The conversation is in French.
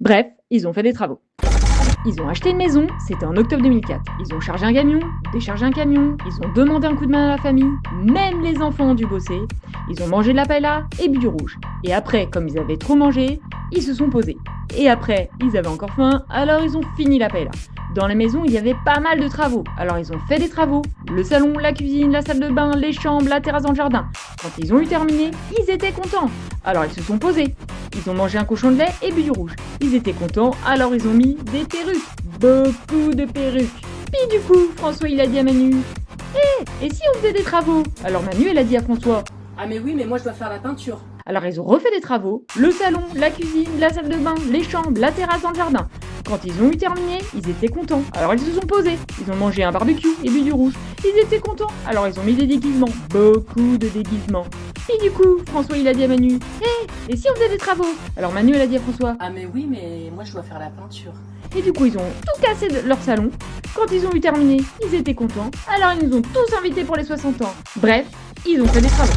Bref, ils ont fait des travaux. Ils ont acheté une maison, c'était en octobre 2004. Ils ont chargé un camion, déchargé un camion, ils ont demandé un coup de main à la famille, même les enfants ont dû bosser. Ils ont mangé de la paella et bu du rouge. Et après, comme ils avaient trop mangé, ils se sont posés. Et après, ils avaient encore faim, alors ils ont fini la paella. Dans la maison, il y avait pas mal de travaux, alors ils ont fait des travaux. Le salon, la cuisine, la salle de bain, les chambres, la terrasse dans le jardin. Quand ils ont eu terminé, ils étaient contents. Alors ils se sont posés. Ils ont mangé un cochon de lait et bu du rouge. Ils étaient contents, alors ils ont mis des perruques. Beaucoup de perruques. Puis du coup, François il a dit à Manu, et si on faisait des travaux? Alors Manu elle a dit à François, Ah mais oui, mais moi je dois faire la peinture. alors ils ont refait des travaux, le salon, la cuisine, la salle de bain, les chambres, la terrasse dans le jardin. Quand ils ont eu terminé, ils étaient contents, alors ils se sont posés. Ils ont mangé un barbecue et bu du rouge. Ils étaient contents, alors ils ont mis des déguisements, beaucoup de déguisements. Et du coup, François il a dit à Manu, et si on faisait des travaux? Alors Manu elle a dit à François, Ah mais oui, mais moi je dois faire la peinture. et du coup ils ont tout cassé de leur salon. Quand ils ont eu terminé, ils étaient contents, alors ils nous ont tous invités pour les 60 ans. Bref, ils ont fait des travaux.